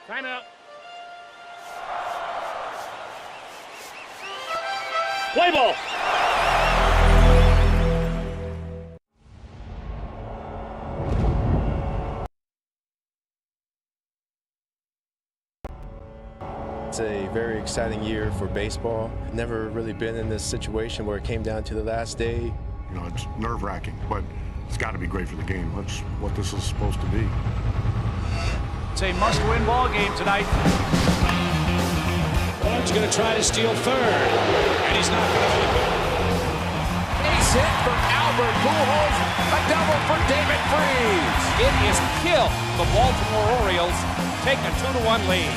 Timeout. Play ball. It's a very exciting year for baseball. Never really been in this situation where it came down to the last day. You know, it's nerve-wracking, but it's got to be great for the game. That's what this is supposed to be. It's a must-win ball game tonight. Bog's going to try to steal third, and he's not going to make it. Base hit for Albert Pujols, a double for David Freese. It is killed. The Baltimore Orioles take a 2-1 lead.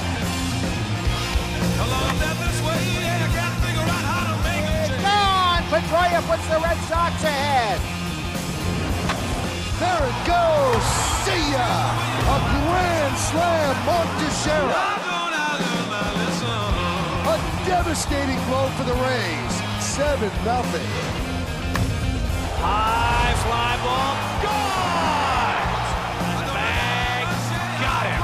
Gone! Pedroia puts the Red Sox ahead. There it goes. See ya! A grand slam, Mark Teixeira. A devastating blow for the Rays. 7-0. High fly ball. Gone! Bag. Got him.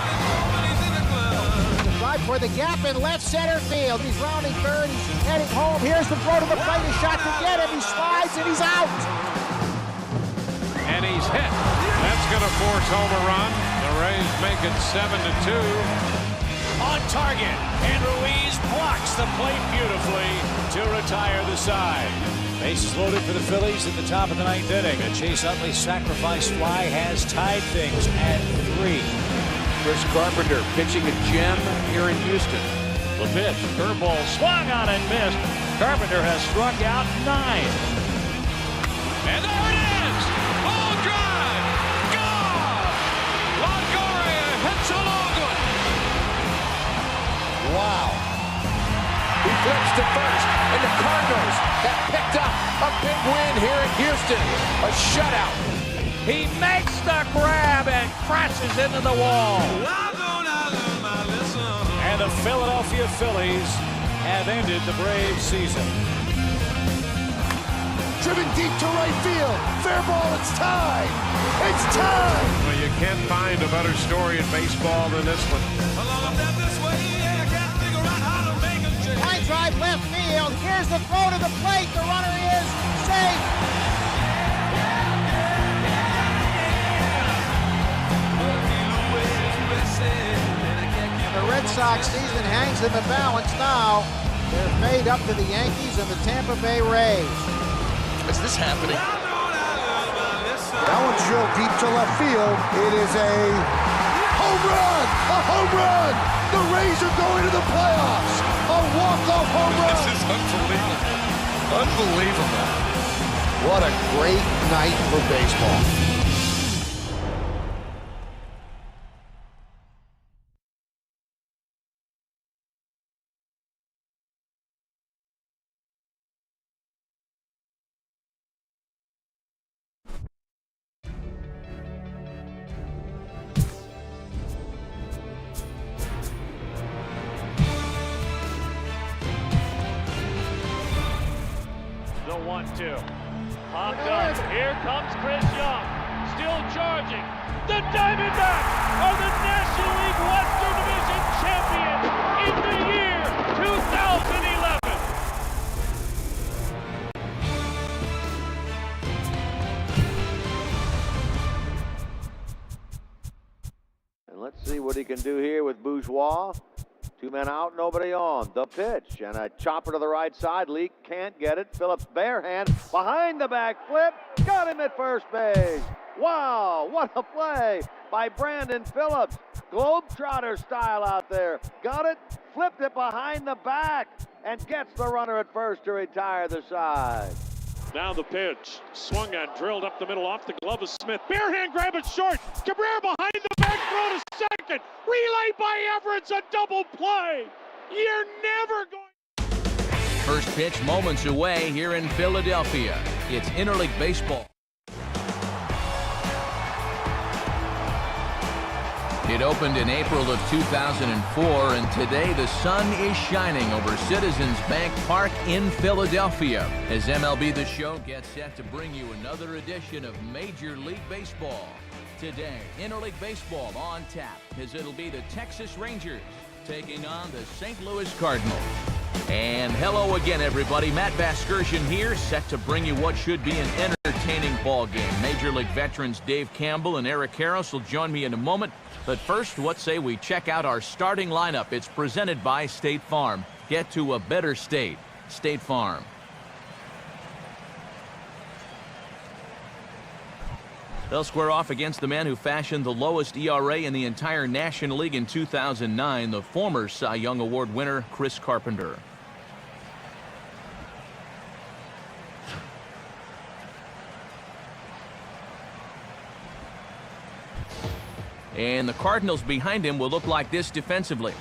Drive for the gap in left center field. He's rounding third. He's heading home. Here's the throw to the plate. A shot to get him. He slides and he's out. And he's hit. That's going to force home a run. The Rays make it 7-2. On target, and Ruiz blocks the plate beautifully to retire the side. Bases loaded for the Phillies at the top of the ninth inning. A Chase Utley sacrifice fly has tied things at 3. Chris Carpenter pitching a gem here in Houston. The pitch, curveball swung on and missed. Carpenter has struck out 9. And there it is! Ball drive! Gone! Longoria hits a long one. Wow. He flips to first, and the Cardinals have picked up a big win here in Houston. A shutout. He makes the grab and crashes into the wall. And the Philadelphia Phillies have ended the Braves season. Driven deep to right field. Fair ball, it's time. It's time. Well, you can't find a better story in baseball than this one. Line drive left field. Here's the throw to the plate. The runner is safe. The Red Sox season hangs in the balance now. They're made up to the Yankees and the Tampa Bay Rays. Is this happening? That one's drilled deep to left field. It is a home run! A home run! The Rays are going to the playoffs! A walk-off home run! This is unbelievable. Unbelievable. What a great night for baseball. The 1-2. Popped up. Here comes Chris Young. Still charging. The Diamondbacks are the National League Western Division champions in the year 2011. And let's see what he can do here with Bourgeois. 2 men out, nobody on. The pitch, and a chopper to the right side. Leak can't get it. Phillips barehand behind the back flip. Got him at first base. Wow, what a play by Brandon Phillips. Globetrotter style out there. Got it, flipped it behind the back, and gets the runner at first to retire the side. Now the pitch. Swung on, drilled up the middle off the glove of Smith. Barehand grab it short. Cabrera behind the back, throw to second. Relay by Everett's a double play. You're never going. First pitch moments away here in Philadelphia. It's interleague baseball. It opened in April of 2004, and today the sun is shining over Citizens Bank Park in Philadelphia as MLB The Show gets set to bring you another edition of Major League Baseball. Today, interleague baseball on tap, as it'll be the Texas Rangers taking on the St. Louis Cardinals. And hello again, everybody. Matt Vasgersian here, set to bring you what should be an entertaining ball game. Major League veterans Dave Campbell and Eric Harris will join me in a moment. But first, what say we check out our starting lineup? It's presented by State Farm. Get to a better state. State Farm. They'll square off against the man who fashioned the lowest ERA in the entire National League in 2009, the former Cy Young Award winner, Chris Carpenter. And the Cardinals behind him will look like this defensively.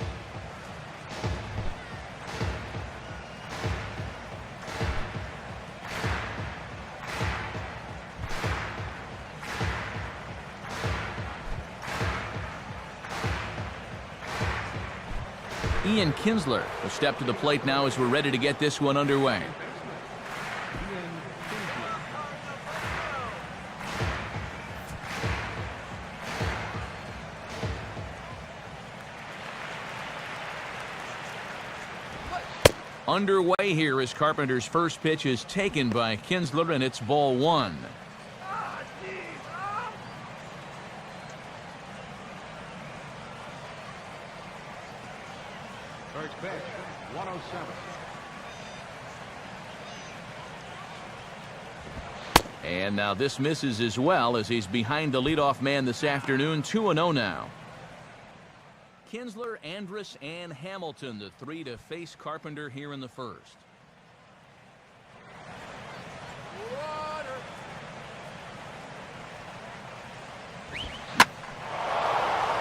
Ian Kinsler will step to the plate now as we're ready to get this one underway. Underway here as Carpenter's first pitch is taken by Kinsler, and it's ball one. First pitch, 107. And now this misses as well as he's behind the leadoff man this afternoon. 2-0 now. Kinsler, Andrus, and Hamilton, the three to face Carpenter here in the first.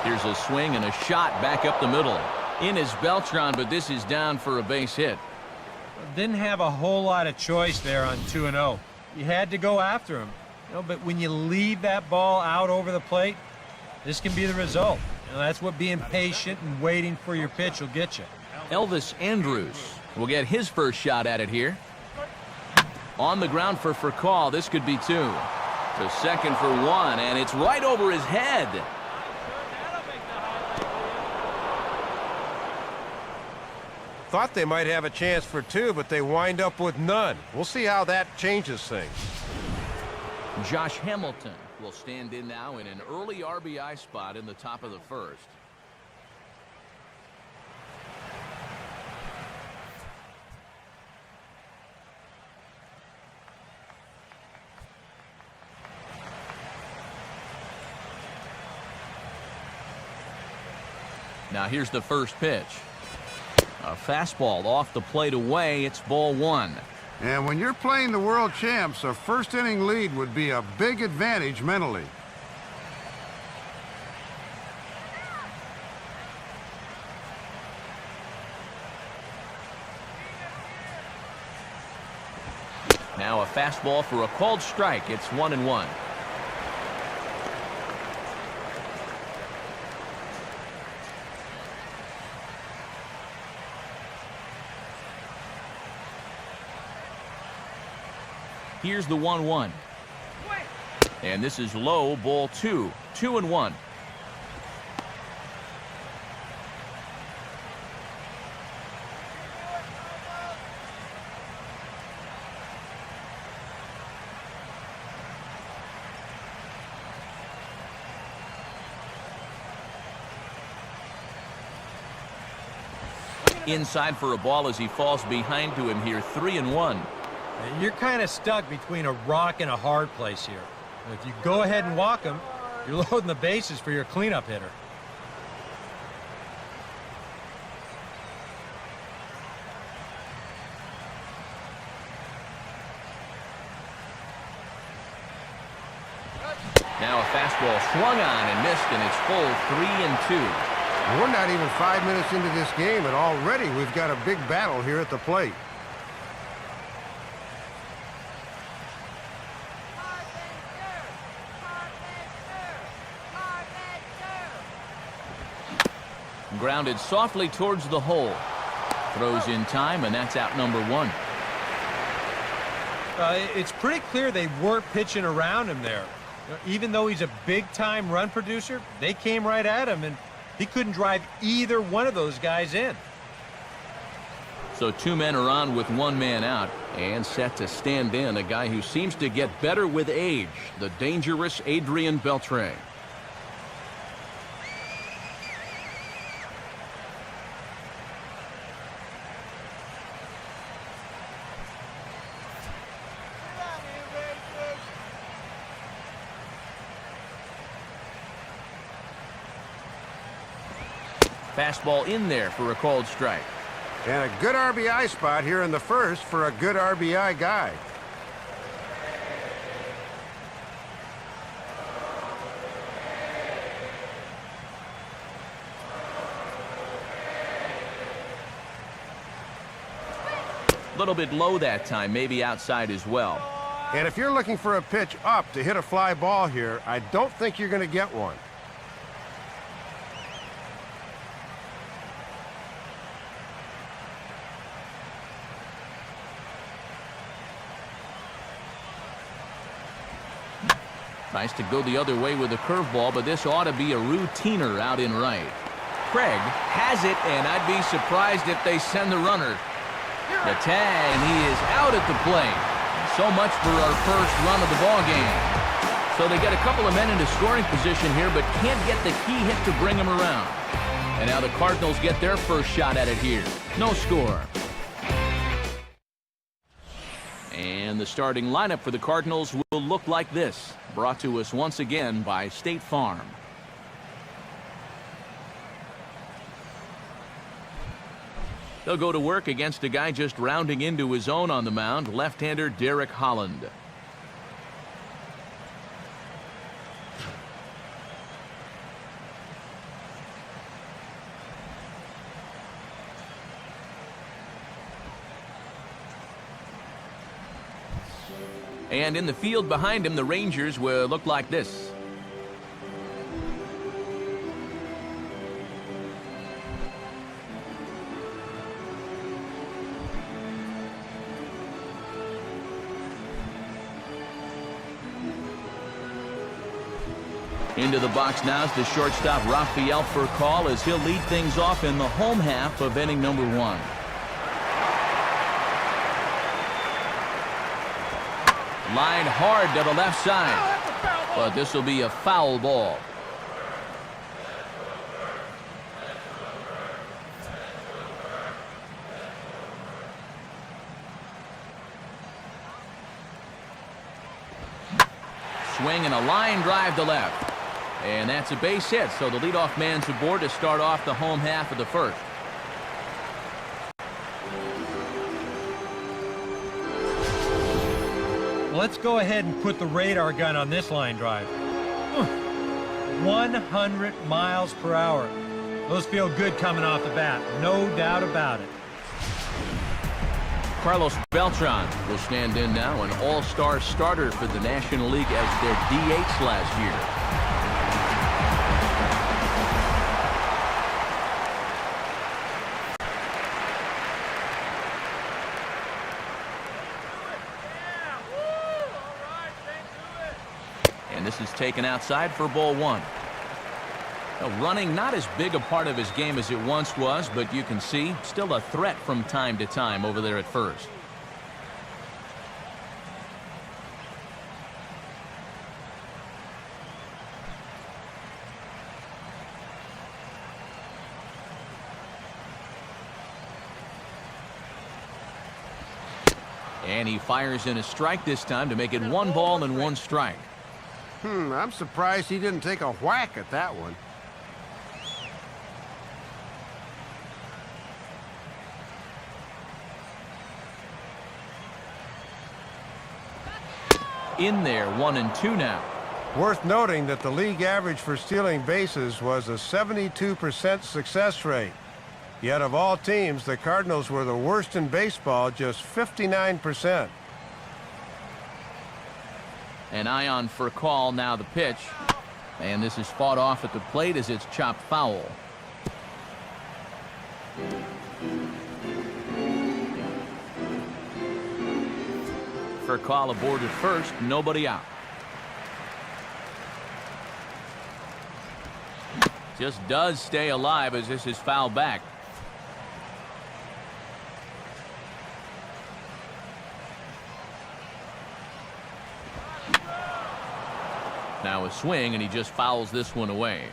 Here's a swing and a shot back up the middle. In is Beltran, but this is down for a base hit. Didn't have a whole lot of choice there on 2-0. You had to go after him. But when you leave that ball out over the plate, this can be the result. That's what being patient and waiting for your pitch will get you. Elvis Andrus will get his first shot at it here. On the ground for call. This could be two. To second for one, and it's right over his head. Thought they might have a chance for two, but they wind up with none. We'll see how that changes things. Josh Hamilton will stand in now in an early RBI spot in the top of the first. Now here's the first pitch. A fastball off the plate away. It's ball one. And when you're playing the world champs, a first inning lead would be a big advantage mentally. Now a fastball for a called strike. It's 1-1. Here's the 1-1. And this is low, ball two. 2-1. Inside for a ball as he falls behind to him here. 3-1. You're kind of stuck between a rock and a hard place here. If you go ahead and walk him, you're loading the bases for your cleanup hitter. Now a fastball swung on and missed, and it's full 3-2. We're not even 5 minutes into this game, and already we've got a big battle here at the plate. Grounded softly towards the hole. Throws in time, and that's out number one. It's pretty clear they weren't pitching around him there. Even though he's a big-time run producer, they came right at him, and he couldn't drive either one of those guys in. So 2 men are on with 1 man out, and set to stand in a guy who seems to get better with age, the dangerous Adrian Beltre. Fastball in there for a called strike. And a good RBI spot here in the first for a good RBI guy. A little bit low that time, maybe outside as well. And if you're looking for a pitch up to hit a fly ball here, I don't think you're going to get one. Tries to go the other way with a curveball, but this ought to be a routiner out in right. Craig has it, and I'd be surprised if they send the runner. The tag, and he is out at the plate. So much for our first run of the ball game. So they get a couple of men into scoring position here, but can't get the key hit to bring them around. And now the Cardinals get their first shot at it here. No score. And the starting lineup for the Cardinals will look like this. Brought to us once again by State Farm. They'll go to work against a guy just rounding into his own on the mound, left-hander Derek Holland. And in the field behind him, the Rangers will look like this. Into the box now is the shortstop Rafael Furcal as he'll lead things off in the home half of inning number 1. Line hard to the left side, but this will be a foul ball. Swing and a line drive to left. And that's a base hit, so the leadoff man's aboard to start off the home half of the first. Let's go ahead and put the radar gun on this line drive. 100 miles per hour. Those feel good coming off the bat, no doubt about it. Carlos Beltran will stand in now, an all-star starter for the National League as their DH last year. And this is taken outside for ball 1. Now, running not as big a part of his game as it once was, but you can see still a threat from time to time over there at first. And he fires in a strike this time to make it 1 ball and 1 strike. I'm surprised he didn't take a whack at that one. In there, 1 and 2 now. Worth noting that the league average for stealing bases was a 72% success rate. Yet of all teams, the Cardinals were the worst in baseball, just 59%. An eye on Furcal, now the pitch. And this is fought off at the plate as it's chopped foul. Furcal aboard at first, nobody out. Just does stay alive as this is fouled back. Now a swing, and he just fouls this one away.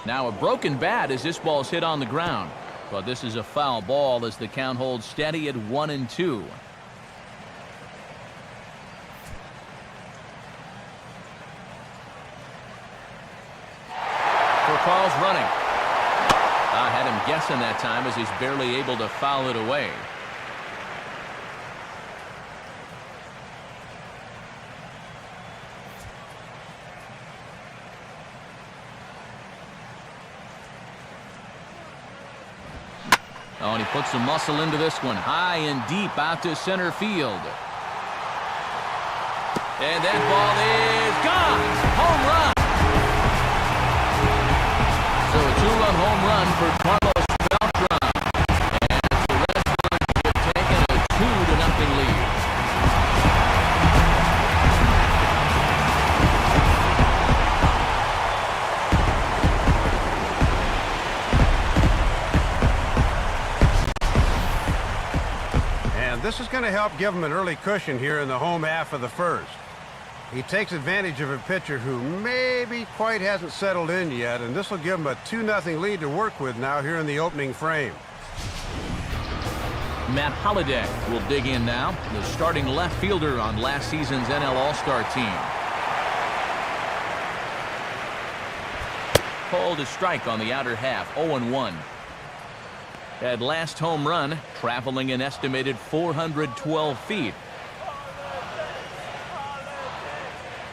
Now a broken bat as this ball's hit on the ground. But this is a foul ball as the count holds steady at 1-2. For Carl's running. I had him guessing that time as he's barely able to foul it away. Oh, and he puts some muscle into this one. High and deep out to center field. And that ball is gone. Home run. So a two-run home run for Carlos Beltran. And the Red Sox have taken a 2-0 lead. This is going to help give him an early cushion here in the home half of the first. He takes advantage of a pitcher who maybe quite hasn't settled in yet, and this will give him a 2-0 lead to work with now here in the opening frame. Matt Holliday will dig in now, the starting left fielder on last season's NL All-Star team. Called a strike on the outer half, 0-1. That last home run traveling an estimated 412 feet.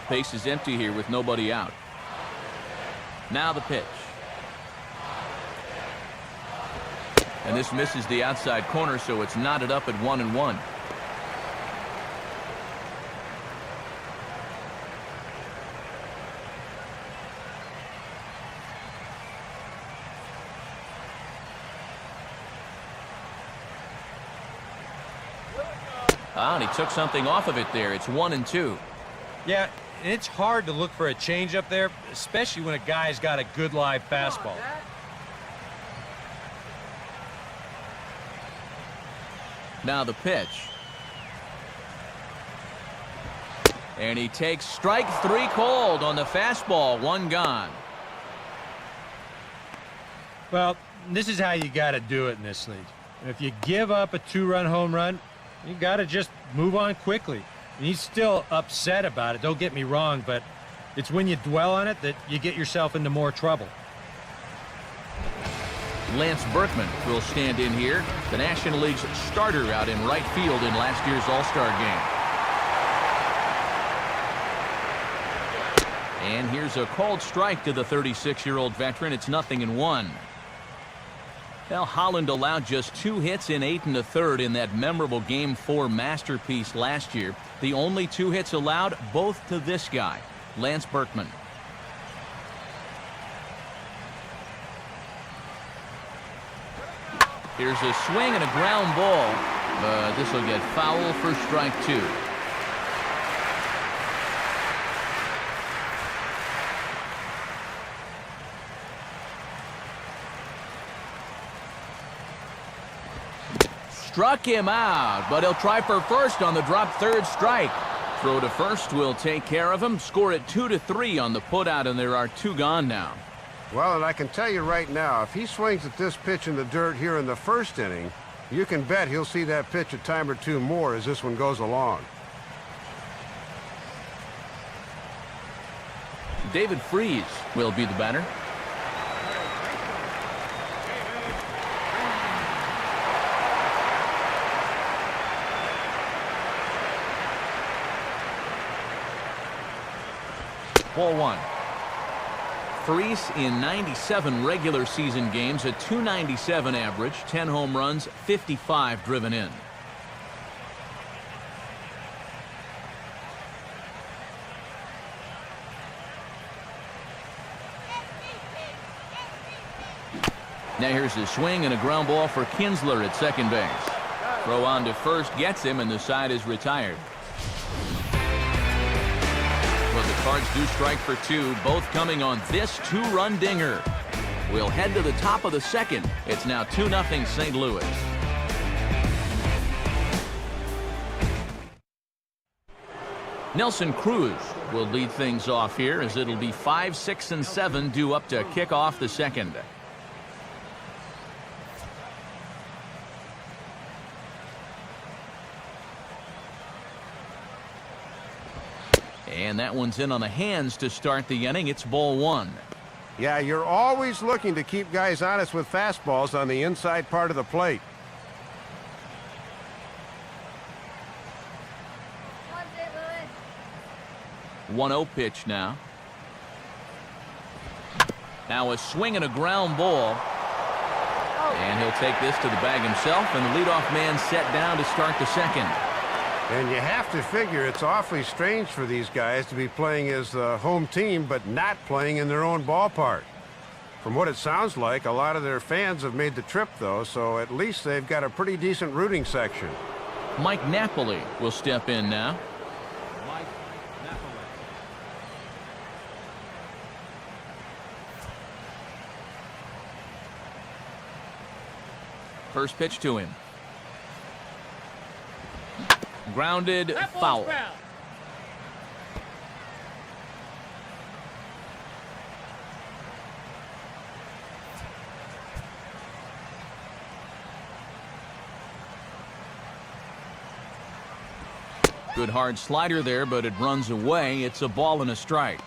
Base is empty here with nobody out. Now the pitch. And this misses the outside corner, so it's knotted up at 1-1. And he took something off of it there. It's 1-2. Yeah, and it's hard to look for a changeup there, especially when a guy's got a good live fastball. Now the pitch. And he takes strike 3 called on the fastball. 1 gone. Well, this is how you got to do it in this league. If you give up a 2-run home run, you got to just move on quickly. And he's still upset about it, don't get me wrong, but it's when you dwell on it that you get yourself into more trouble. Lance Berkman will stand in here, the National League's starter out in right field in last year's All-Star game. And here's a called strike to the 36-year-old veteran. It's 0-1. Well, Holland allowed just 2 hits in 8 1/3 in that memorable Game 4 masterpiece last year. The only 2 hits allowed, both to this guy, Lance Berkman. Here's a swing and a ground ball, but this will get foul for strike 2. Struck him out, but he'll try for first on the drop 3rd strike. Throw to first will take care of him. Score it 2-3 on the putout, and there are 2 gone now. Well, and I can tell you right now, if he swings at this pitch in the dirt here in the first inning, you can bet he'll see that pitch a time or 2 more as this one goes along. David Freese will be the batter. Ball 1. Freese in 97 regular season games, a .297 average, 10 home runs, 55 driven in. Now here's a swing and a ground ball for Kinsler at second base. Throw on to first gets him, and the side is retired. but the Cards do strike for two, both coming on this two-run dinger. We'll head to the top of the second. It's now 2-0 St. Louis. Nelson Cruz will lead things off here as it'll be 5, 6, and 7 due up to kick off the second. And that one's in on the hands to start the inning. It's ball one. Yeah, you're always looking to keep guys honest with fastballs on the inside part of the plate. 1-0 pitch now. Now a swing and a ground ball. And he'll take this to the bag himself, and the leadoff man set down to start the second. And you have to figure it's awfully strange for these guys to be playing as the home team but not playing in their own ballpark. From what it sounds like, a lot of their fans have made the trip, though, so at least they've got a pretty decent rooting section. Mike Napoli will step in now. First pitch to him. Grounded, foul. Good hard slider there, but it runs away. It's a ball and a strike.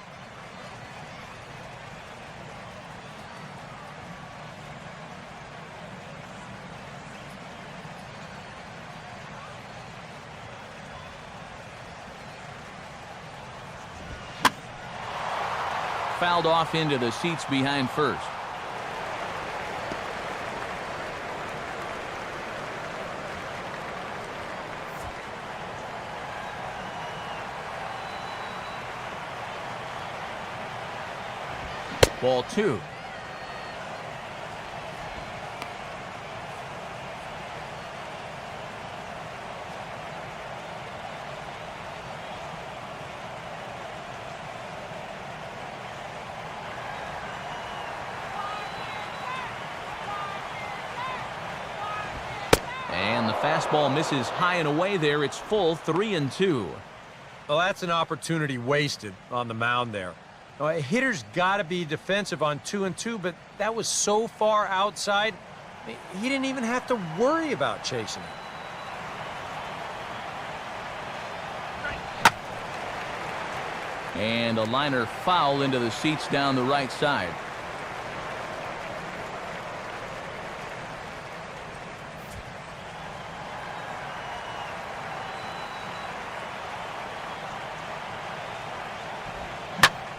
Fouled off into the seats behind first. Ball two. And the fastball misses high and away there. It's full, 3-2. Well, that's an opportunity wasted on the mound there. Now, a hitter's got to be defensive on 2-2, but that was so far outside, he didn't even have to worry about chasing it. And a liner foul into the seats down the right side.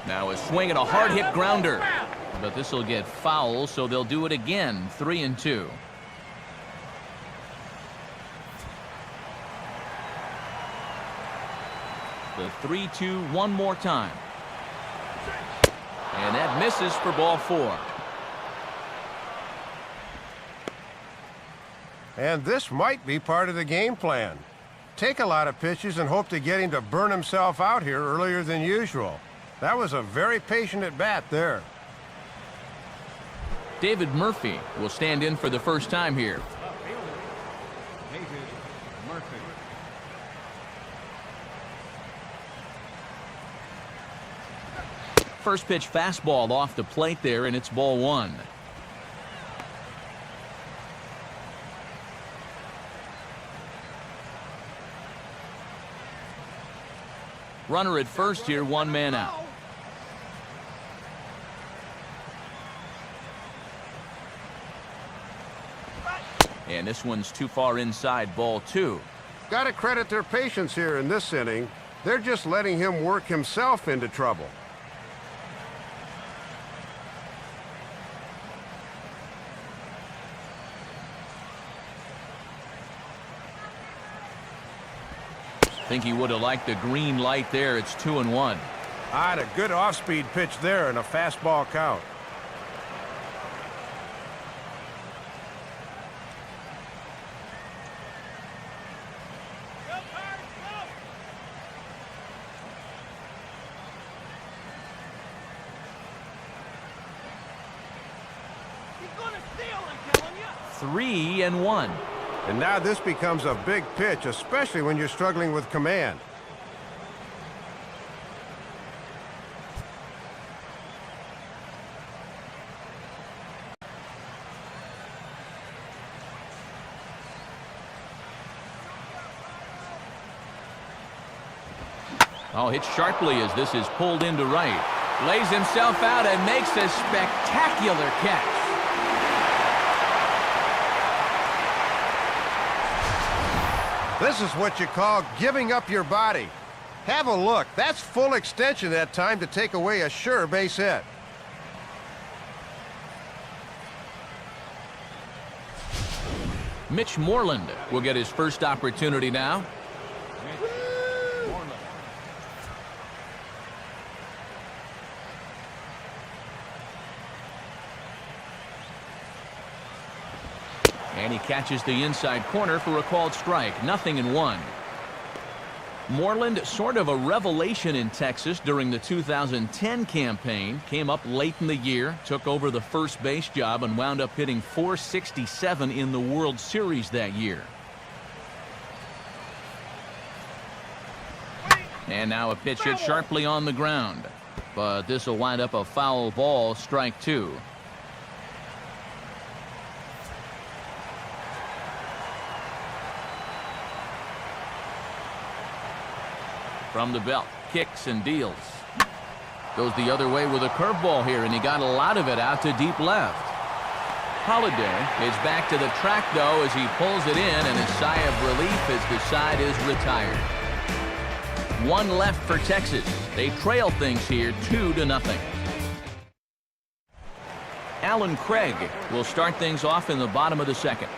Now a swing and a hard hit grounder, but this will get foul, so they'll do it again. 3-2. The 3-2 one more time, and that misses for ball four. And this might be part of the game plan. Take a lot of pitches and hope to get him to burn himself out here earlier than usual. That was a very patient at bat there. David Murphy will stand in for the first time here. First pitch fastball off the plate there, and it's ball one. Runner at first here, one man out. And this one's too far inside, ball two. Got to credit their patience here in this inning. They're just letting him work himself into trouble. Think he would have liked the green light there. It's 2-1. Ah, a good off-speed pitch there and a fastball count. 3-1. And now this becomes a big pitch, especially when you're struggling with command. Oh, hit sharply as this is pulled into right. Lays himself out and makes a spectacular catch. This is what you call giving up your body. Have a look. That's full extension that time to take away a sure base hit. Mitch Moreland will get his first opportunity now. And he catches the inside corner for a called strike. 0-1. Moreland, sort of a revelation in Texas during the 2010 campaign. Came up late in the year, took over the first base job, and wound up hitting .467 in the World Series that year. And now a pitch hit sharply on the ground. But this will wind up a foul ball, strike 2. From the belt, kicks and deals. Goes the other way with a curveball here, and he got a lot of it out to deep left. Holiday is back to the track, though, as he pulls it in, and a sigh of relief as the side is retired. 1 left for Texas. They trail things here 2-0. Alan Craig will start things off in the bottom of the second.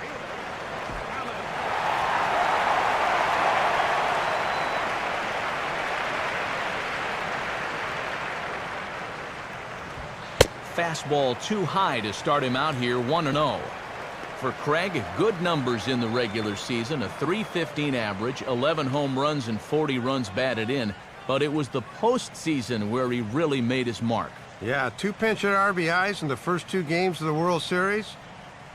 Fastball too high to start him out here, 1-0. For Craig, good numbers in the regular season, a .315 average, 11 home runs and 40 runs batted in, but it was the postseason where he really made his mark. Yeah, 2 pinch hit RBIs in the first 2 games of the World Series.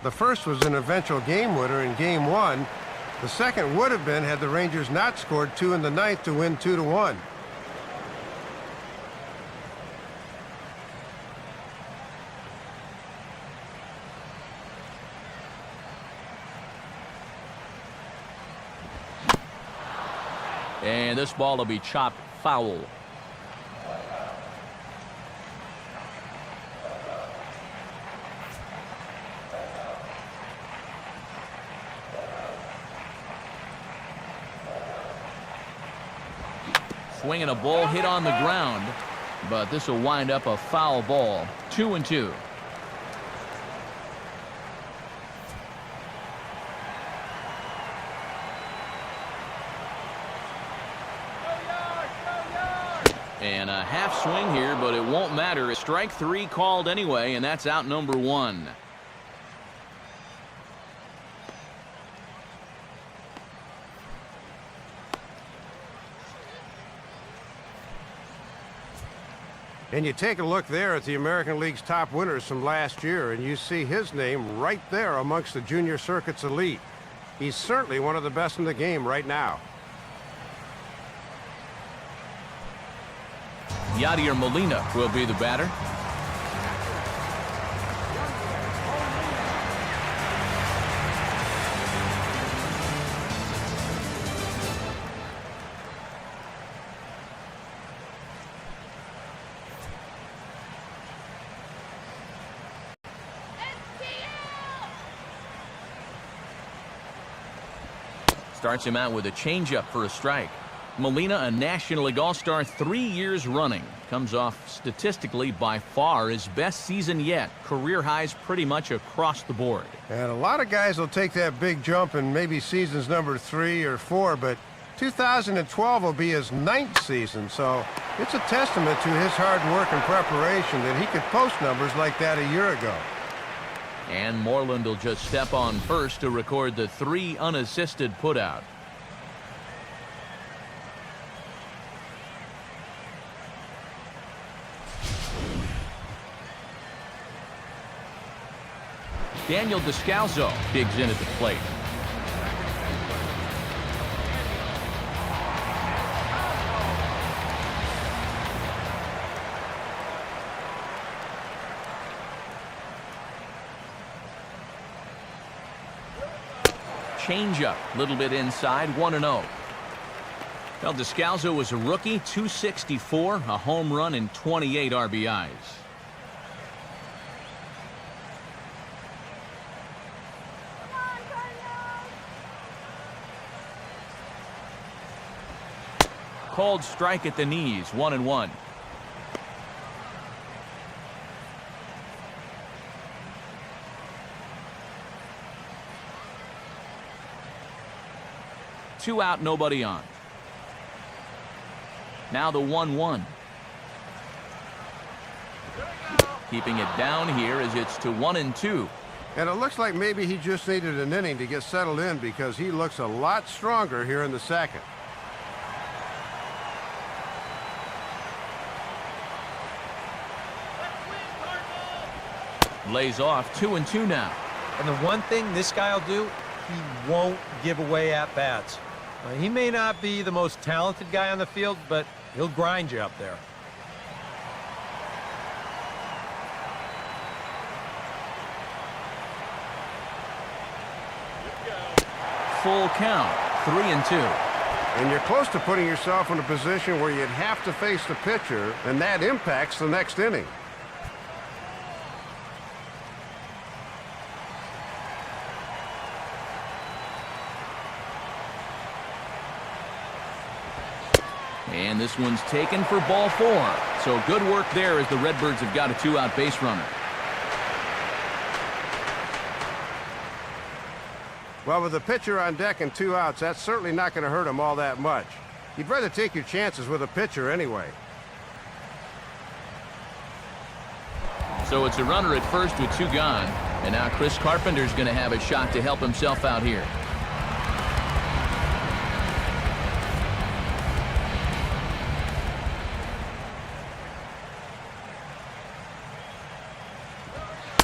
The first was an eventual game winner in Game 1. The second would have been had the Rangers not scored 2 in the 9th to win 2-1. And this ball will be chopped foul. Swinging a ball hit on the ground, but this will wind up a foul ball. 2-2. And a half swing here, but it won't matter. Strike 3 called anyway, and that's out number 1. And you take a look there at the American League's top winners from last year, and you see his name right there amongst the junior circuit's elite. He's certainly one of the best in the game right now. Yadier Molina will be the batter. Starts him out with a changeup for a strike. Molina, a National League All-Star 3 years running. Comes off statistically by far his best season yet. Career highs pretty much across the board. And a lot of guys will take that big jump in maybe seasons number 3 or 4, but 2012 will be his 9th season, so it's a testament to his hard work and preparation that he could post numbers like that a year ago. And Moreland will just step on first to record the 3 unassisted putout. Daniel Descalzo digs in at the plate. Changeup, a little bit inside, 1-0. Well, Descalzo was a rookie, 264, a home run, and 28 RBIs. Called strike at the knees, 1-1. Two out, nobody on. Now the 1-1. Keeping it down here as it's to 1-2. And it looks like maybe he just needed an inning to get settled in because he looks a lot stronger here in the second. Lays off, 2-2 now. And the one thing this guy will do, he won't give away at-bats. He may not be the most talented guy on the field, but he'll grind you up there. Full count, 3-2. And you're close to putting yourself in a position where you'd have to face the pitcher, and that impacts the next inning. And this one's taken for ball 4. So good work there as the Redbirds have got a 2-out base runner. Well, with the pitcher on deck and 2 outs, that's certainly not going to hurt him all that much. You'd rather take your chances with a pitcher anyway. So it's a runner at first with 2 gone. And now Chris Carpenter's going to have a shot to help himself out here.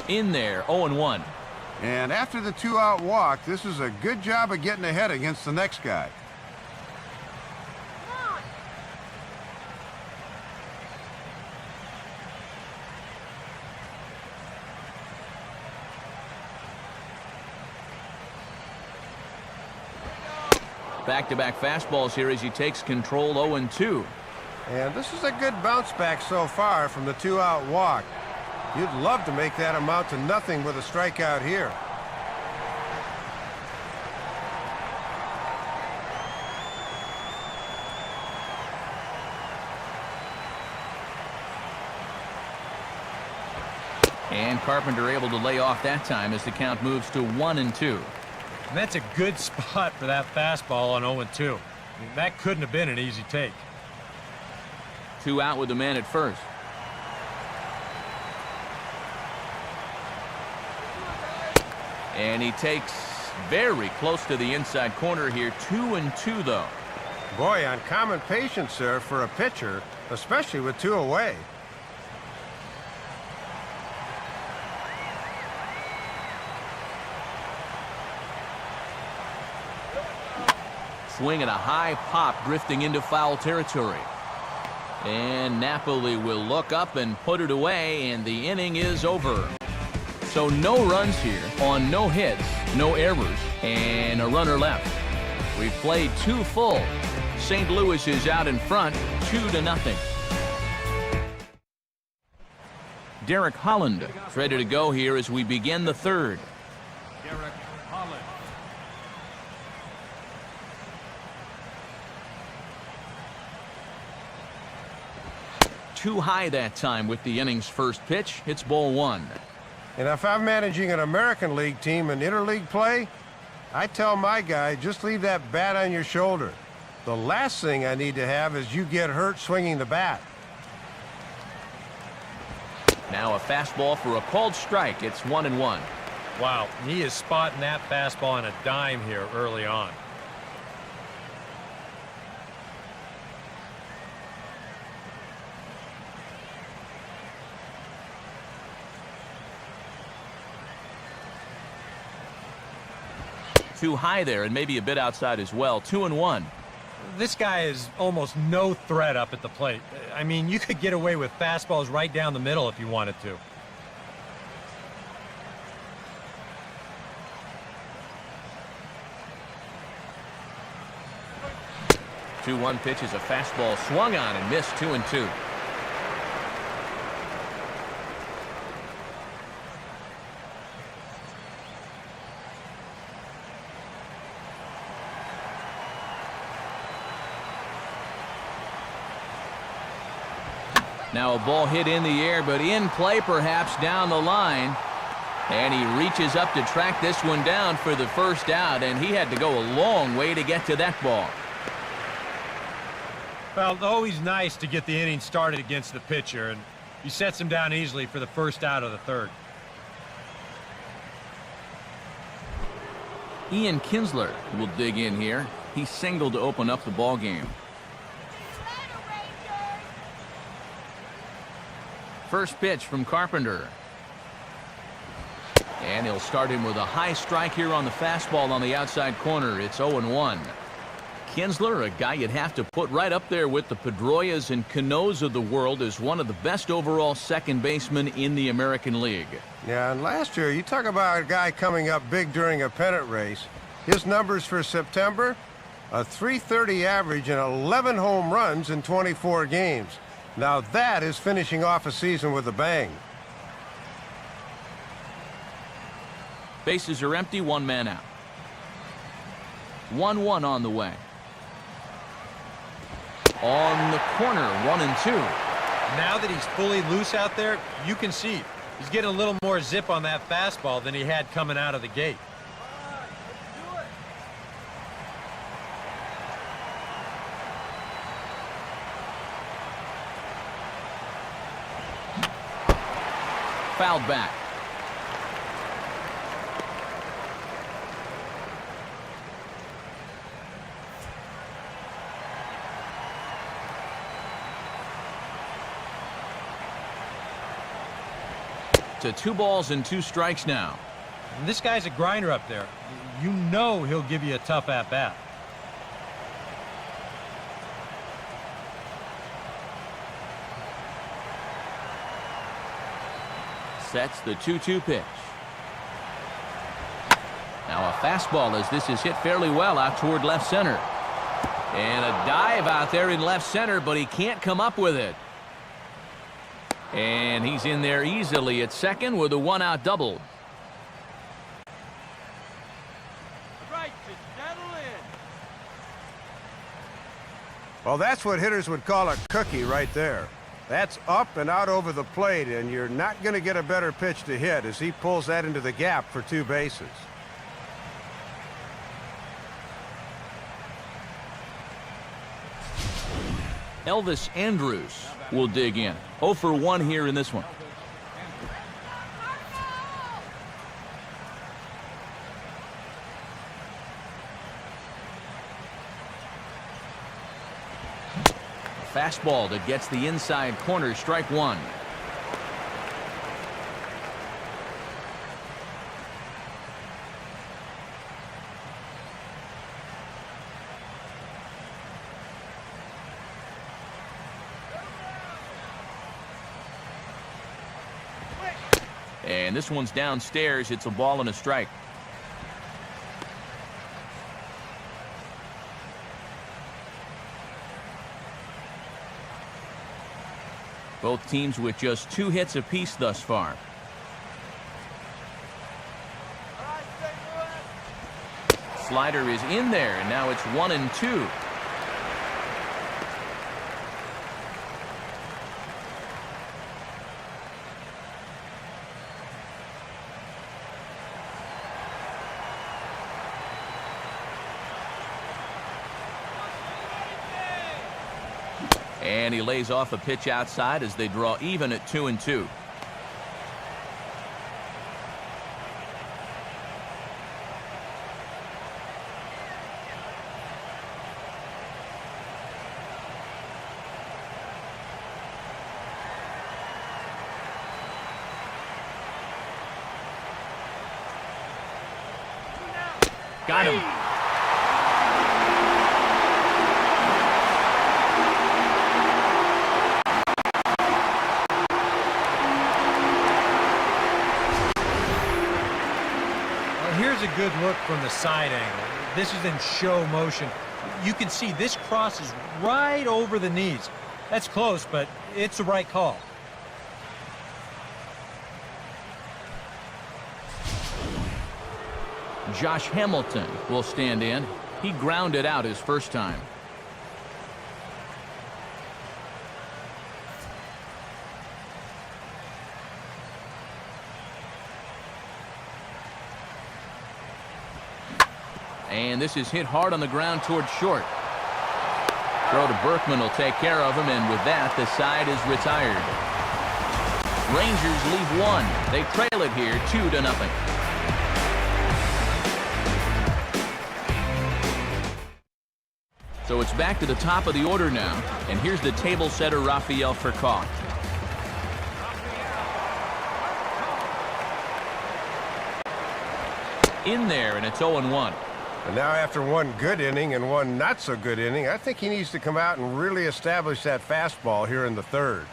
In there, 0-1. And after the 2-out walk, this is a good job of getting ahead against the next guy. Back-to-back fastballs here as he takes control, 0-2. And this is a good bounce back so far from the 2-out walk. You'd love to make that amount to nothing with a strikeout here. And Carpenter able to lay off that time as the count moves to 1-2. And that's a good spot for that fastball on 0-2. I mean, that couldn't have been an easy take. 2 out with the man at first. And he takes very close to the inside corner here. 2-2 though. Boy, uncommon patience there for a pitcher, especially with 2 away. Swing and a high pop drifting into foul territory. And Napoli will look up and put it away, and the inning is over. So no runs here on no hits, no errors, and a runner left. We've played 2 full. St. Louis is out in front, 2-0. Derek Holland is ready to go here as we begin the 3rd. Derek Holland. Too high that time with the inning's first pitch. It's ball 1. And if I'm managing an American League team in interleague play, I tell my guy, just leave that bat on your shoulder. The last thing I need to have is you get hurt swinging the bat. Now a fastball for a called strike. It's 1-1. Wow, he is spotting that fastball on a dime here early on. too high there and maybe a bit outside as well. 2-1. This guy is almost no threat up at the plate. I mean, you could get away with fastballs right down the middle if you wanted to. 2-1 pitch is a fastball swung on and missed. 2-2. Now a ball hit in the air, but in play perhaps down the line. And he reaches up to track this one down for the first out, and he had to go a long way to get to that ball. Well, it's always nice to get the inning started against the pitcher, and he sets him down easily for the first out of the third. Ian Kinsler will dig in here. He singled to open up the ball game. First pitch from Carpenter. And he'll start him with a high strike here on the fastball on the outside corner. It's 0-1. Kinsler, a guy you'd have to put right up there with the Pedroias and Canoes of the world, as one of the best overall second basemen in the American League. Yeah, and last year, you talk about a guy coming up big during a pennant race. His numbers for September, a .330 average and 11 home runs in 24 games. Now that is finishing off a season with a bang. Bases are empty, one man out. 1-1 on the way. On the corner, 1-2. Now that he's fully loose out there, you can see he's getting a little more zip on that fastball than he had coming out of the gate. Fouled back. To 2 balls and 2 strikes now. And this guy's a grinder up there. You know he'll give you a tough at-bat. Sets the 2-2 pitch. Now a fastball as this is hit fairly well out toward left center. And a dive out there in left center, but he can't come up with it. And he's in there easily at second with a 1-out double. Well, that's what hitters would call a cookie right there. That's up and out over the plate, and you're not going to get a better pitch to hit as he pulls that into the gap for 2 bases. Elvis Andrus will dig in. 0 for 1 here in this one. Fastball that gets the inside corner, strike 1. And this one's downstairs. It's a ball and a strike. Both teams with just 2 hits apiece thus far. Slider is in there, and now it's 1-2. And he lays off a pitch outside as they draw even at 2-2. Got him. Well, here's a good look from the side angle. This is in show motion. You can see this crosses right over the knees. That's close, but it's the right call. Josh Hamilton will stand in. He grounded out his first time. And this is hit hard on the ground towards short. Throw to Berkman will take care of him, and with that, the side is retired. Rangers leave one. They trail it here 2-0. So it's back to the top of the order now, and here's the table setter Rafael Furcault. In there, and it's 0-1. And now after one good inning and one not so good inning, I think he needs to come out and really establish that fastball here in the third.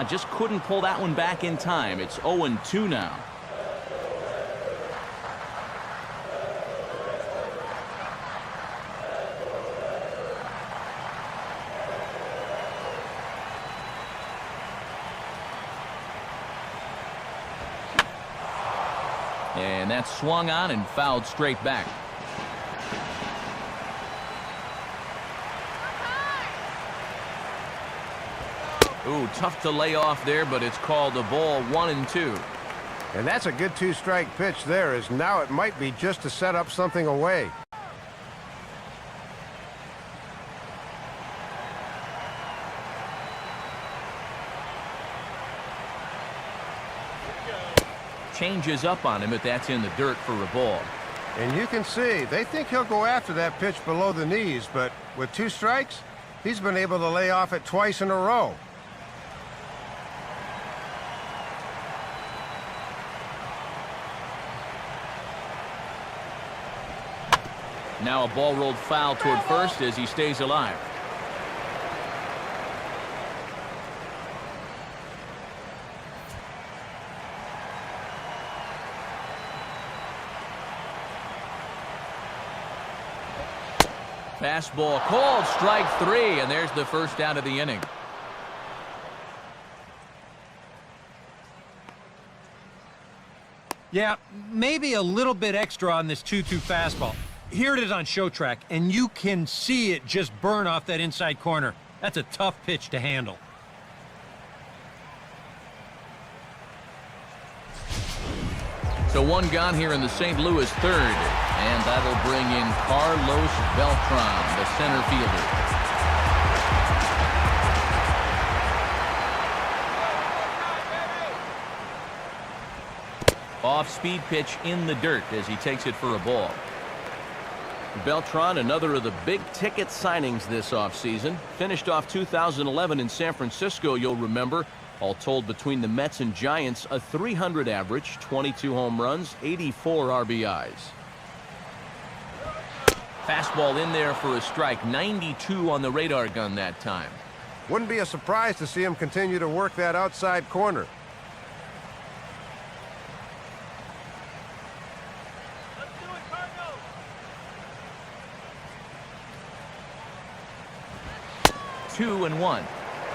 Just couldn't pull that one back in time. It's 0-2 now. And that's swung on and fouled straight back. Ooh, tough to lay off there, but it's called a ball 1-2. And that's a good two-strike pitch there, as now it might be just to set up something away. Changes up on him, but that's in the dirt for a ball. And you can see, they think he'll go after that pitch below the knees, but with two strikes, he's been able to lay off it twice in a row. Now a ball rolled foul toward first as he stays alive. Fastball called, strike 3, and there's the first out of the inning. Yeah, maybe a little bit extra on this 2-2 fastball. Here it is on show track, and you can see it just burn off that inside corner. That's a tough pitch to handle. So one gone here in the St. Louis third, and that'll bring in Carlos Beltran, the center fielder. Off-speed pitch in the dirt as he takes it for a ball. Beltran, another of the big-ticket signings this offseason. Finished off 2011 in San Francisco, you'll remember. All told, between the Mets and Giants, a .300 average, 22 home runs, 84 RBIs. Fastball in there for a strike, 92 on the radar gun that time. Wouldn't be a surprise to see him continue to work that outside corner. Let's do it, Cardinals. 2-1.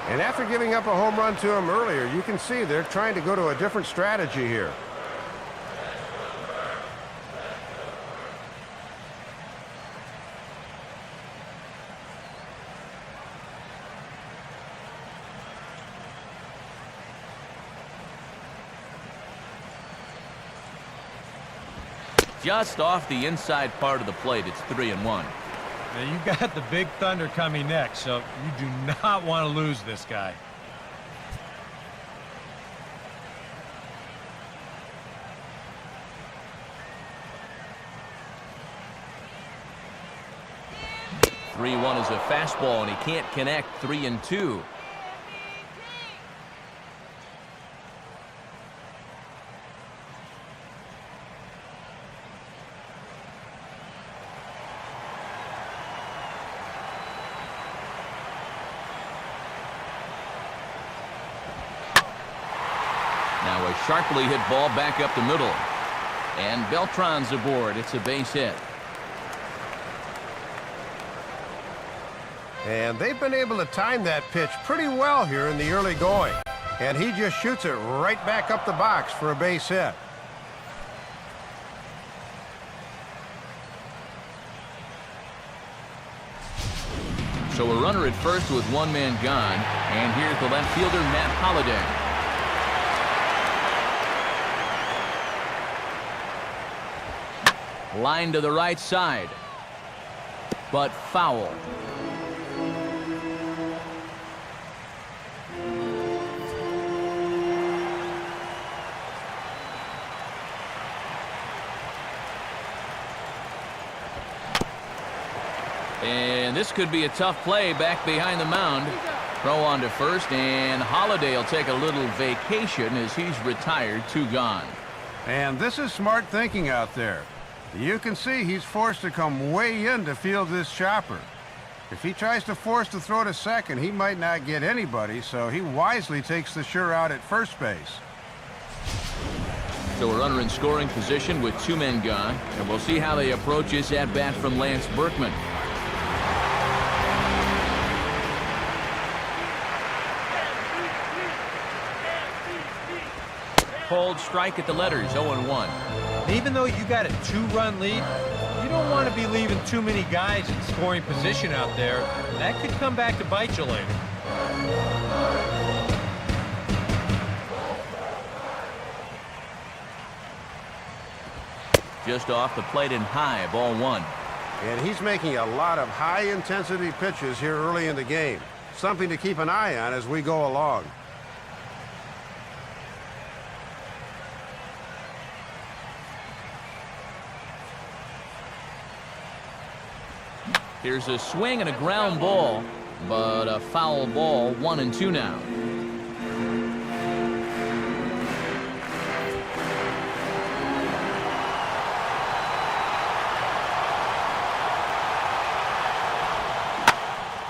And after giving up a home run to him earlier, you can see they're trying to go to a different strategy here. Just off the inside part of the plate, it's 3-1. Now, you got the big thunder coming next, so you do not want to lose this guy. 3-1 is a fastball, and he can't connect. 3-2. Now a sharply hit ball back up the middle. And Beltran's aboard. It's a base hit. And they've been able to time that pitch pretty well here in the early going. And he just shoots it right back up the box for a base hit. So a runner at first with one man gone. And here's the left fielder, Matt Holliday. Line to the right side, but foul. And this could be a tough play back behind the mound. Throw on to first, and Holliday will take a little vacation as he's retired, 2 gone. And this is smart thinking out there. You can see he's forced to come way in to field this chopper. If he tries to force the throw to second, he might not get anybody, so he wisely takes the sure out at first base. So a runner in scoring position with 2 men gone, and we'll see how they approach this at-bat from Lance Berkman. Cold strike at the letters, 0-1. Even though you got a 2-run lead, you don't want to be leaving too many guys in scoring position out there. That could come back to bite you later. Just off the plate and high, ball 1. And he's making a lot of high-intensity pitches here early in the game. Something to keep an eye on as we go along. Here's a swing and a ground ball, but a foul ball, 1-2 now.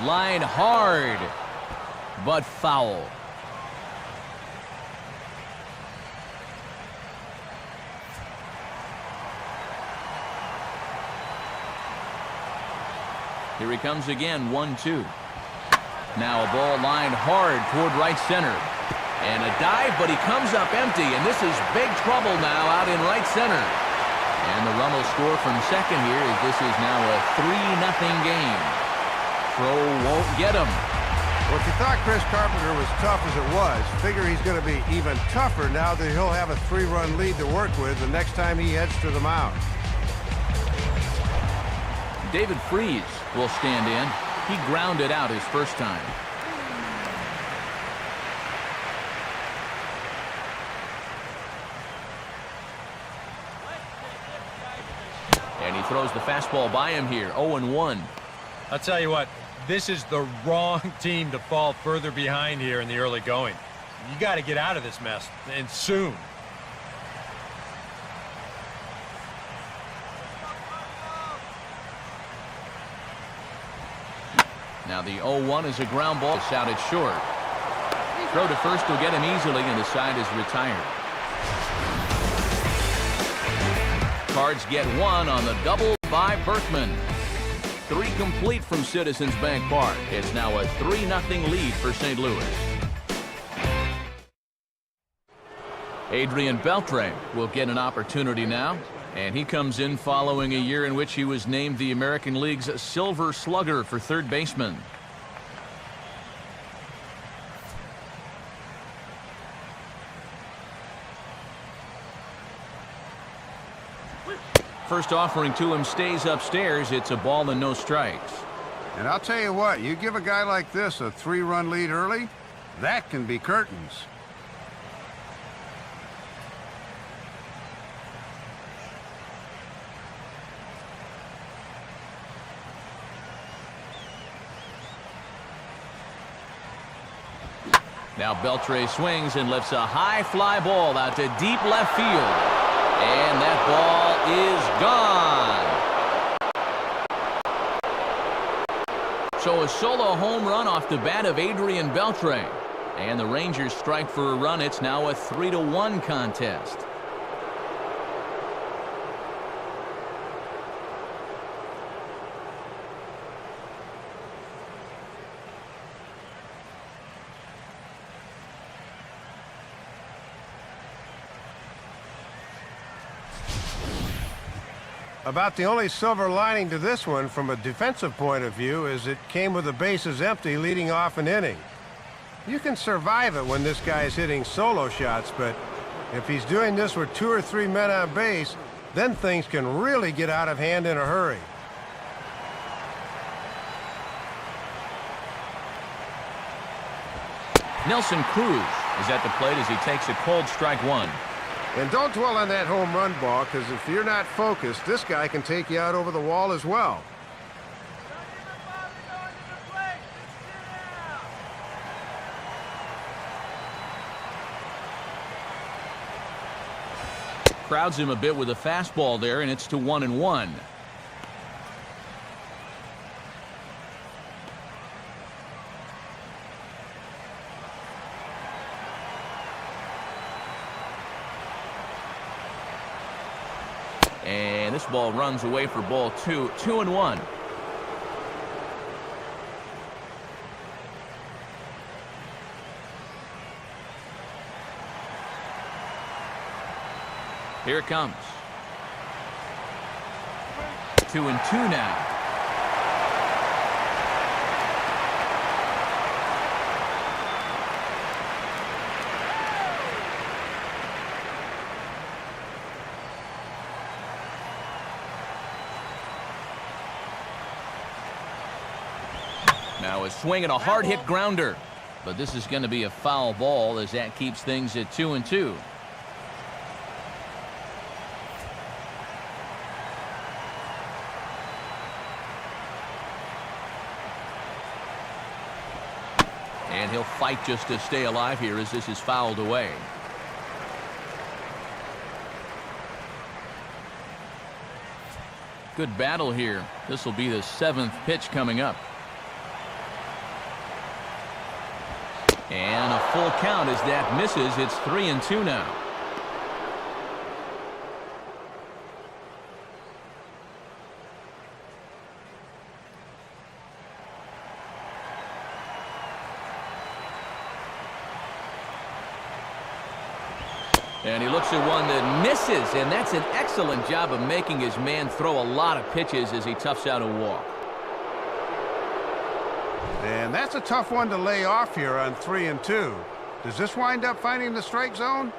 Line hard, but foul. Here he comes again, 1-2. Now a ball lined hard toward right center. And a dive, but he comes up empty, and this is big trouble now out in right center. And the run will score from second here as this is now a 3-0 game. Throw won't get him. Well, if you thought Chris Carpenter was tough as it was, figure he's going to be even tougher now that he'll have a 3-run lead to work with the next time he heads to the mound. David Freese will stand in. He grounded out his first time. And he throws the fastball by him here, 0-1. I'll tell you what, this is the wrong team to fall further behind here in the early going. You got to get out of this mess, and soon. Now the 0-1 is a ground ball shouted short. Throw to first will get him easily, and the side is retired. Cards get 1 on the double by Berkman. 3 complete from Citizens Bank Park. It's now a 3-0 lead for St. Louis. Adrian Beltre will get an opportunity now, and he comes in following a year in which he was named the American League's Silver Slugger for third baseman. First offering to him stays upstairs. It's a ball and no strikes. And I'll tell you what, you give a guy like this a 3-run lead early, that can be curtains. Now Beltre swings and lifts a high fly ball out to deep left field. And that ball is gone. So a solo home run off the bat of Adrian Beltre. And the Rangers strike for a run. It's now a 3-1 contest. About the only silver lining to this one from a defensive point of view is it came with the bases empty leading off an inning. You can survive it when this guy's hitting solo shots, but if he's doing this with 2 or 3 men on base, then things can really get out of hand in a hurry. Nelson Cruz is at the plate as he takes a cold strike one. And don't dwell on that home run ball, because if you're not focused, this guy can take you out over the wall as well. Crowds him a bit with a fastball there, and it's to 1-1. And this ball runs away for ball 2, 2-1. Here it comes. 2-2 now. Now a swing and a hard hit grounder. But this is going to be a foul ball as that keeps things at 2-2. And he'll fight just to stay alive here as this is fouled away. Good battle here. This will be the 7th pitch coming up. And a full count as that misses. It's 3-2 now. And he looks at one that misses, and that's an excellent job of making his man throw a lot of pitches as he toughs out a walk. And that's a tough one to lay off here on 3-2. Does this wind up finding the strike zone?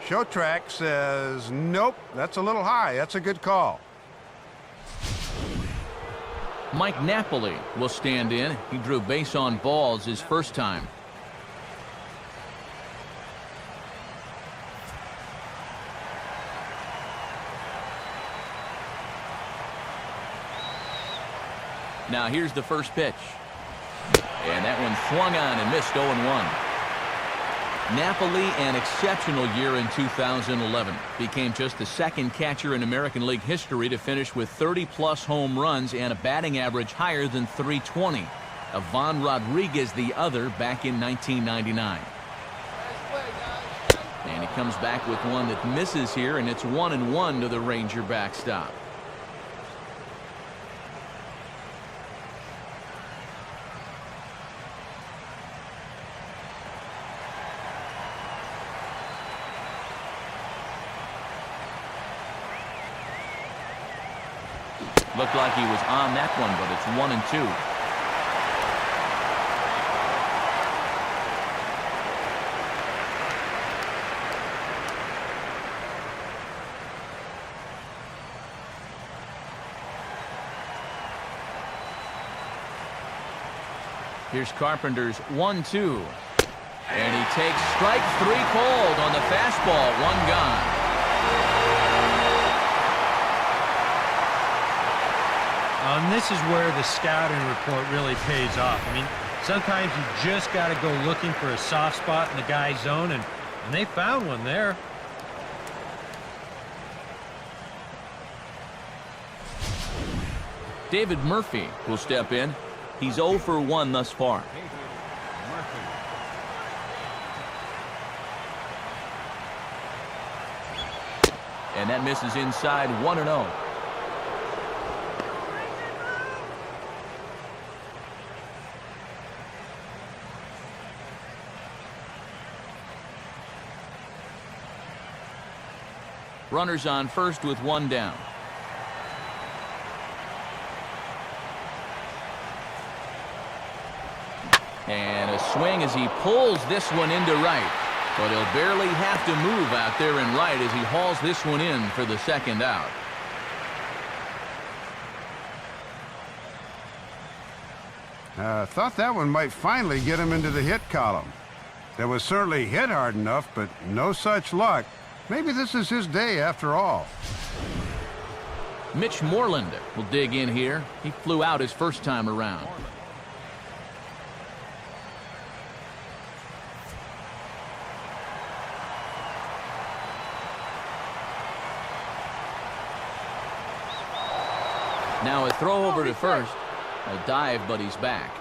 Show track says nope, that's a little high. That's a good call. Mike Napoli will stand in. He drew base on balls his first time. Now here's the first pitch. And that one swung on and missed 0-1. Napoli, an exceptional year in 2011. Became just the second catcher in American League history to finish with 30-plus home runs and a batting average higher than .320. Ivan Rodriguez the other back in 1999. And he comes back with one that misses here, and it's 1-1 to the Ranger backstop. Looked like he was on that one, but it's 1-2. Here's Carpenter's 1-2. And he takes strike 3 cold on the fastball. 1 gone. And this is where the scouting report really pays off. I mean, Sometimes you just got to go looking for a soft spot in the guy's zone, and they found one there. David Murphy will step in. He's 0 for 1 thus far. And that misses inside, 1-0. Runners on first with 1 down. And a swing as he pulls this one into right. But he'll barely have to move out there in right as he hauls this one in for the second out. Thought that one might finally get him into the hit column. It was certainly hit hard enough, but no such luck. Maybe this is his day after all. Mitch Moreland will dig in here. He flew out his first time around. Now a throw over to first. A dive, but he's back.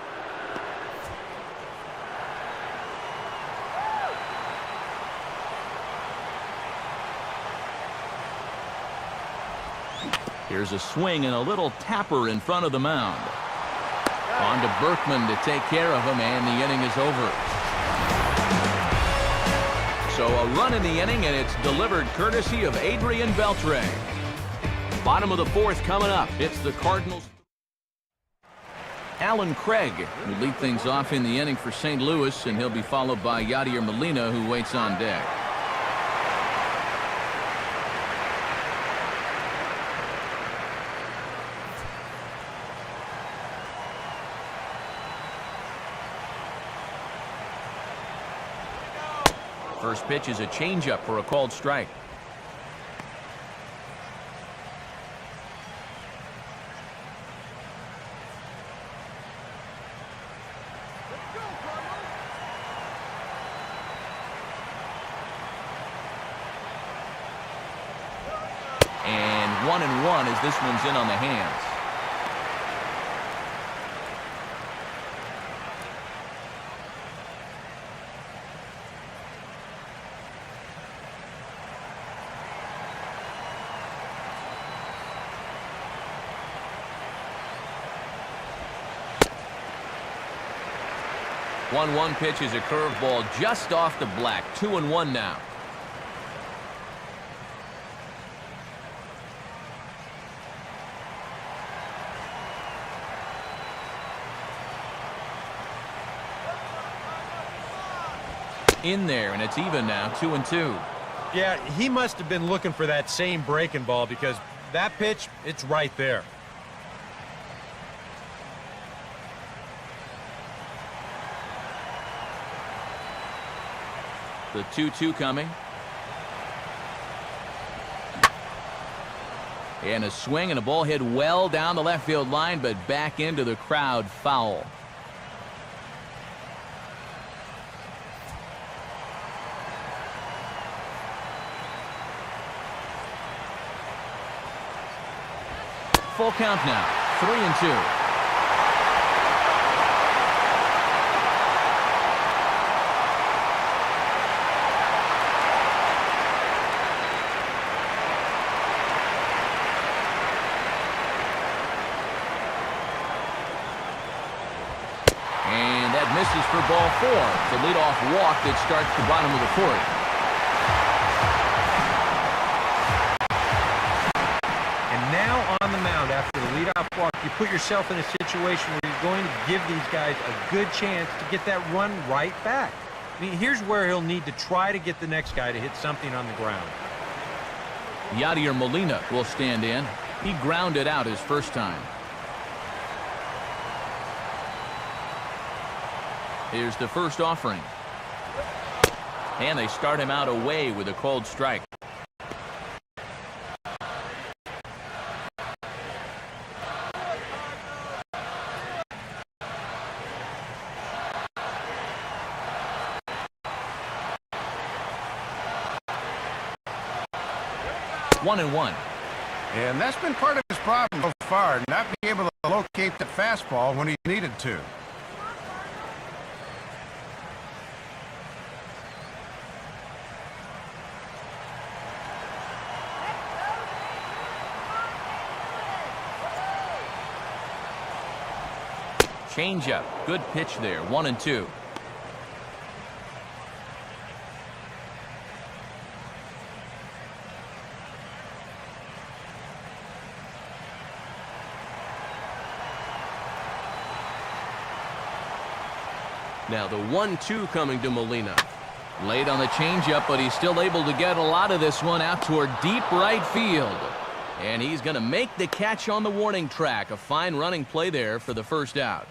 Here's a swing and a little tapper in front of the mound. On to Berkman to take care of him, and the inning is over. So a run in the inning, and it's delivered courtesy of Adrian Beltre. Bottom of the fourth coming up. It's the Cardinals. Alan Craig will lead things off in the inning for St. Louis, and he'll be followed by Yadier Molina, who waits on deck. First pitch is a changeup for a called strike. And 1-1 as this one's in on the hands. One pitch is a curveball just off the black. 2-1 now. In there, and it's even now, 2-2. Yeah, he must have been looking for that same breaking ball because that pitch, it's right there. The 2-2 coming. And a swing and a ball hit well down the left field line, but back into the crowd, foul. Full count now, 3-2. Misses for ball 4. It's a leadoff walk that starts the bottom of the fourth. And now on the mound after the leadoff walk, you put yourself in a situation where you're going to give these guys a good chance to get that run right back. I mean, here's where he'll need to try to get the next guy to hit something on the ground. Yadier Molina will stand in. He grounded out his first time. Here's the first offering. And they start him out away with a called strike. 1-1. And that's been part of his problem so far, not being able to locate the fastball when he needed to. Changeup. Good pitch there. 1-2. Now the 1-2 coming to Molina. Late on the changeup, but he's still able to get a lot of this one out toward deep right field. And he's going to make the catch on the warning track. A fine running play there for the first out.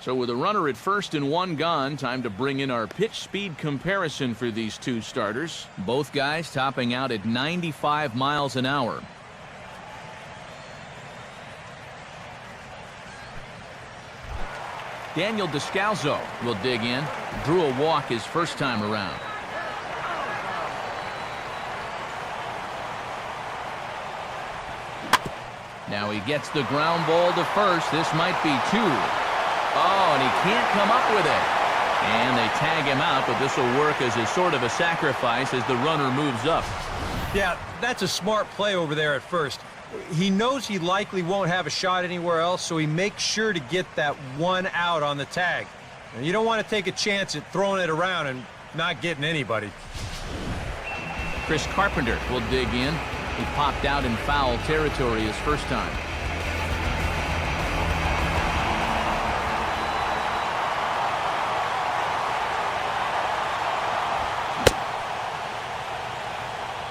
So with a runner at first and one gone, time to bring in our pitch speed comparison for these two starters. Both guys topping out at 95 miles an hour. Daniel Descalzo will dig in. Drew a walk his first time around. Now he gets the ground ball to first. This might be two. Oh, and he can't come up with it. And they tag him out, but this will work as a sort of a sacrifice as the runner moves up. Yeah, that's a smart play over there at first. He knows he likely won't have a shot anywhere else, so he makes sure to get that one out on the tag. And you don't want to take a chance at throwing it around and not getting anybody. Chris Carpenter will dig in. He popped out in foul territory his first time.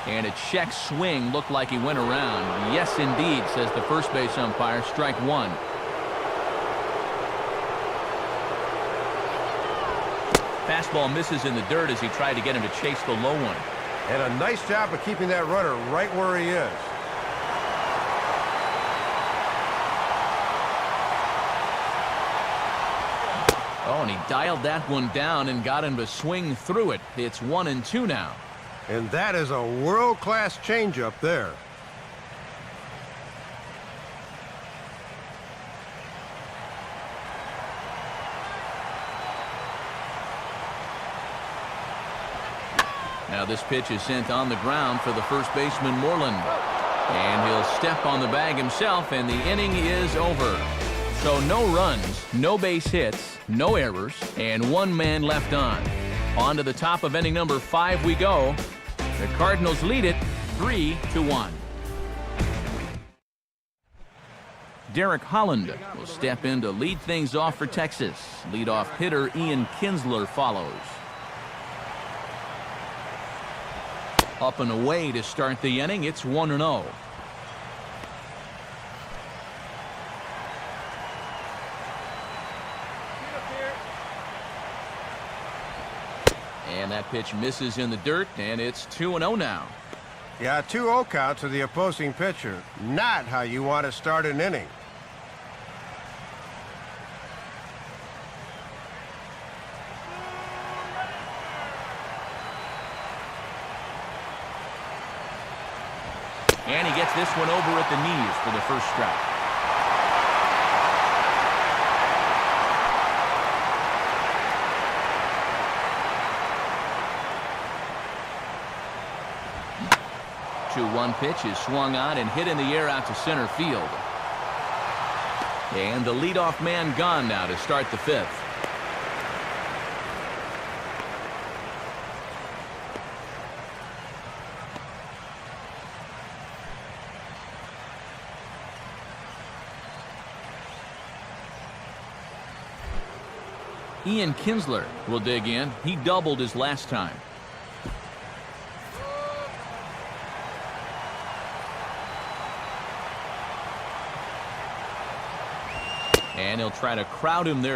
And a check swing looked like he went around. Yes, indeed, says the first base umpire. Strike one. Fastball misses in the dirt as he tried to get him to chase the low one. And a nice job of keeping that runner right where he is. Oh, and he dialed that one down and got him to swing through it. It's 1-2 now. And that is a world-class changeup there. Now this pitch is sent on the ground for the first baseman, Moreland. And he'll step on the bag himself, and the inning is over. So no runs, no base hits, no errors, and one man left on. On to the top of inning number 5 we go. The Cardinals lead it 3-1. Derek Holland will step in to lead things off for Texas. Leadoff hitter Ian Kinsler follows. Up and away to start the inning. It's 1-0. And that pitch misses in the dirt, and it's 2-0 now. Yeah, 2-0 count to the opposing pitcher. Not how you want to start an inning. And he gets this one over at the knees for the first strike. One pitch is swung on and hit in the air out to center field. And the leadoff man gone now to start the 5th. Ian Kinsler will dig in. He doubled his last time. And he'll try to crowd him there